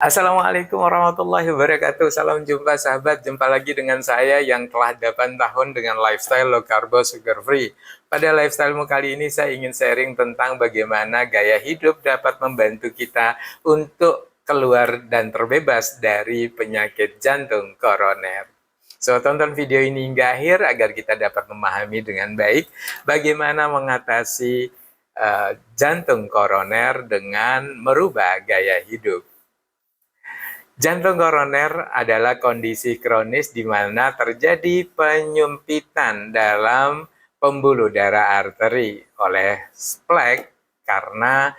Assalamualaikum warahmatullahi wabarakatuh. Salam jumpa sahabat. Jumpa lagi dengan saya yang telah 8 tahun dengan lifestyle low carbo sugar free. Pada lifestylemu kali ini saya ingin sharing tentang bagaimana gaya hidup dapat membantu kita untuk keluar dan terbebas dari penyakit jantung koroner. So, tonton video ini hingga akhir agar kita dapat memahami dengan baik bagaimana mengatasi jantung koroner dengan merubah gaya hidup. Jantung koroner adalah kondisi kronis di mana terjadi penyempitan dalam pembuluh darah arteri oleh plaque karena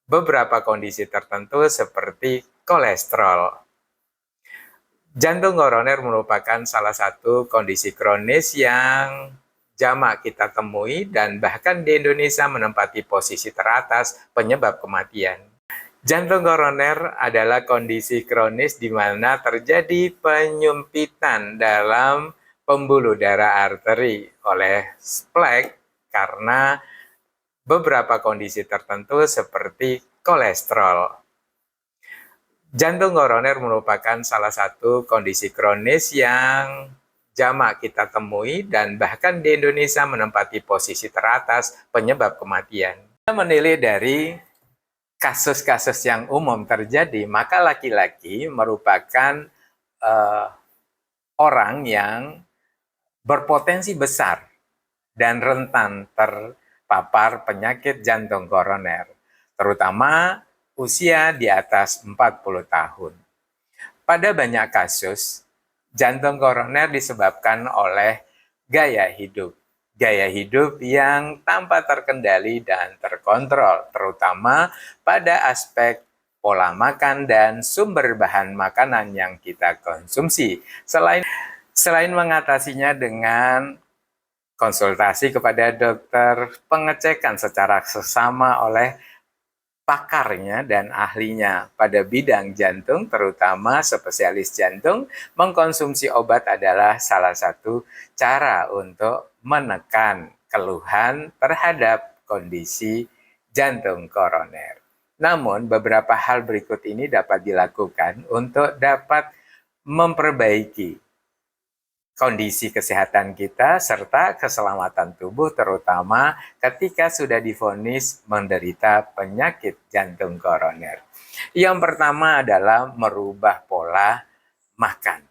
beberapa kondisi tertentu seperti kolesterol. Jantung koroner merupakan salah satu kondisi kronis yang jamak kita temui dan bahkan di Indonesia menempati posisi teratas penyebab kematian. Jantung koroner adalah kondisi kronis di mana terjadi penyempitan dalam pembuluh darah arteri oleh plaque karena beberapa kondisi tertentu seperti kolesterol. Jantung koroner merupakan salah satu kondisi kronis yang jamak kita temui dan bahkan di Indonesia menempati posisi teratas penyebab kematian. Kita menilai dari kasus-kasus yang umum terjadi, maka laki-laki merupakan orang yang berpotensi besar dan rentan terpapar penyakit jantung koroner, terutama usia di atas 40 tahun. Pada banyak kasus, jantung koroner disebabkan oleh gaya hidup yang tanpa terkendali dan terkontrol, terutama pada aspek pola makan dan sumber bahan makanan yang kita konsumsi. Selain mengatasinya dengan konsultasi kepada dokter, pengecekan secara seksama oleh pakarnya dan ahlinya pada bidang jantung, terutama spesialis jantung, mengkonsumsi obat adalah salah satu cara untuk menekan keluhan terhadap kondisi jantung koroner. Namun, beberapa hal berikut ini dapat dilakukan untuk dapat memperbaiki kondisi kesehatan kita serta keselamatan tubuh, terutama ketika sudah divonis menderita penyakit jantung koroner. Yang pertama adalah merubah pola makan.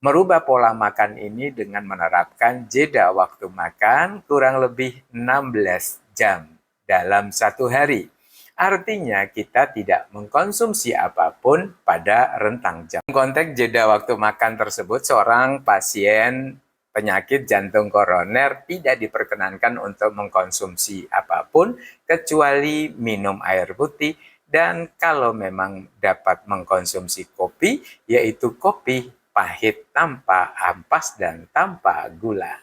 Merubah pola makan ini dengan menerapkan jeda waktu makan kurang lebih 16 jam dalam satu hari. Artinya kita tidak mengkonsumsi apapun pada rentang jam. Konteks jeda waktu makan tersebut, seorang pasien penyakit jantung koroner tidak diperkenankan untuk mengkonsumsi apapun kecuali minum air putih, dan kalau memang dapat mengkonsumsi kopi, yaitu kopi pahit tanpa ampas dan tanpa gula.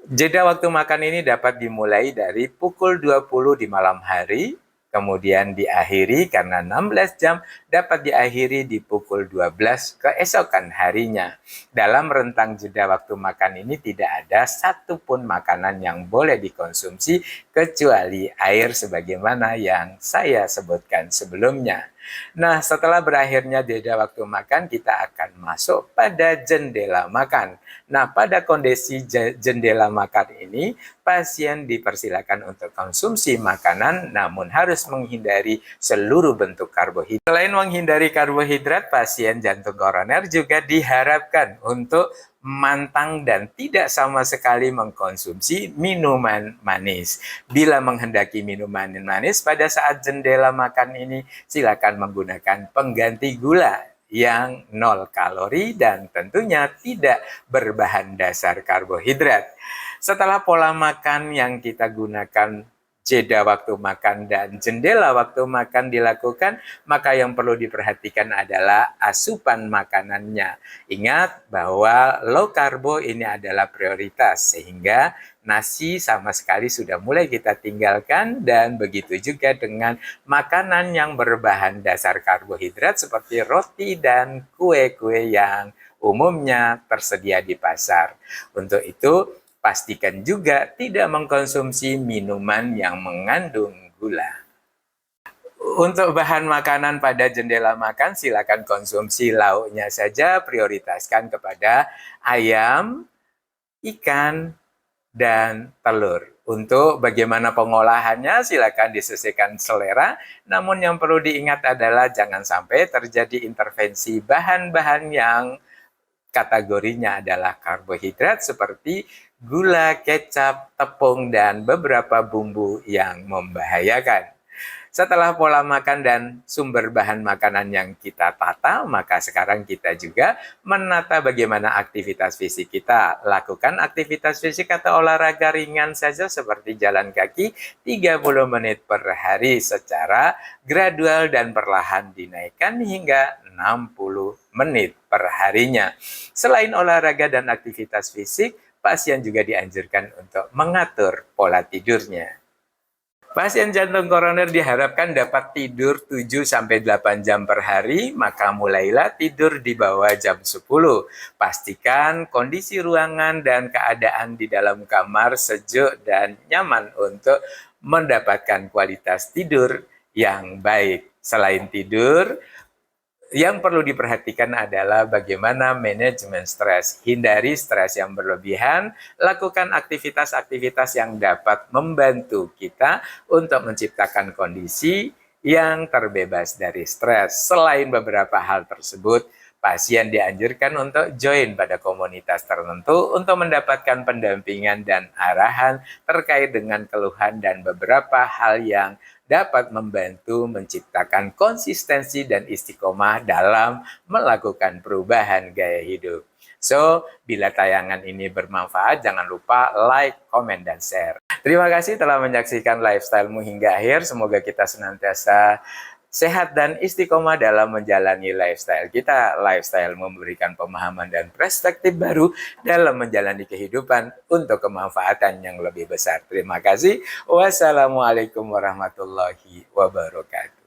Jeda waktu makan ini dapat dimulai dari pukul 20 di malam hari, kemudian diakhiri karena 16 jam dapat diakhiri di pukul 12 keesokan harinya. Dalam rentang jeda waktu makan ini tidak ada satupun makanan yang boleh dikonsumsi kecuali air sebagaimana yang saya sebutkan sebelumnya. Nah, setelah berakhirnya jeda waktu makan, kita akan masuk pada jendela makan. Nah, pada kondisi jendela makan ini, pasien dipersilakan untuk konsumsi makanan, namun harus menghindari seluruh bentuk karbohidrat. Selain menghindari karbohidrat, pasien jantung koroner juga diharapkan untuk mantang dan tidak sama sekali mengkonsumsi minuman manis. Bila menghendaki minuman manis pada saat jendela makan ini, silakan menggunakan pengganti gula yang 0 kalori dan tentunya tidak berbahan dasar karbohidrat. Setelah pola makan yang kita gunakan jeda waktu makan dan jendela waktu makan dilakukan, maka yang perlu diperhatikan adalah asupan makanannya. Ingat bahwa low karbo ini adalah prioritas, sehingga nasi sama sekali sudah mulai kita tinggalkan, dan begitu juga dengan makanan yang berbahan dasar karbohidrat seperti roti dan kue-kue yang umumnya tersedia di pasar. Untuk itu, pastikan juga tidak mengkonsumsi minuman yang mengandung gula. Untuk bahan makanan pada jendela makan, silakan konsumsi lauknya saja, prioritaskan kepada ayam, ikan, dan telur. Untuk bagaimana pengolahannya, silakan disesuaikan selera. Namun yang perlu diingat adalah jangan sampai terjadi intervensi bahan-bahan yang kategorinya adalah karbohidrat seperti gula, kecap, tepung, dan beberapa bumbu yang membahayakan. Setelah pola makan dan sumber bahan makanan yang kita tata, maka sekarang kita juga menata bagaimana aktivitas fisik kita. Lakukan aktivitas fisik atau olahraga ringan saja seperti jalan kaki 30 menit per hari secara gradual dan perlahan dinaikkan hingga 60 menit per harinya. Selain olahraga dan aktivitas fisik, pasien juga dianjurkan untuk mengatur pola tidurnya. Pasien jantung koroner diharapkan dapat tidur 7-8 jam per hari, maka mulailah tidur di bawah jam 10. Pastikan kondisi ruangan dan keadaan di dalam kamar sejuk dan nyaman untuk mendapatkan kualitas tidur yang baik. Selain tidur, yang perlu diperhatikan adalah bagaimana manajemen stres. Hindari stres yang berlebihan, lakukan aktivitas-aktivitas yang dapat membantu kita untuk menciptakan kondisi yang terbebas dari stres. Selain beberapa hal tersebut, pasien dianjurkan untuk join pada komunitas tertentu untuk mendapatkan pendampingan dan arahan terkait dengan keluhan dan beberapa hal yang dapat membantu menciptakan konsistensi dan istiqomah dalam melakukan perubahan gaya hidup. So, bila tayangan ini bermanfaat, jangan lupa like, komen, dan share. Terima kasih telah menyaksikan lifestyle-mu hingga akhir. Semoga kita senantiasa sehat dan istiqomah dalam menjalani lifestyle kita. Lifestyle memberikan pemahaman dan perspektif baru dalam menjalani kehidupan untuk kemanfaatan yang lebih besar. Terima kasih. Wassalamualaikum warahmatullahi wabarakatuh.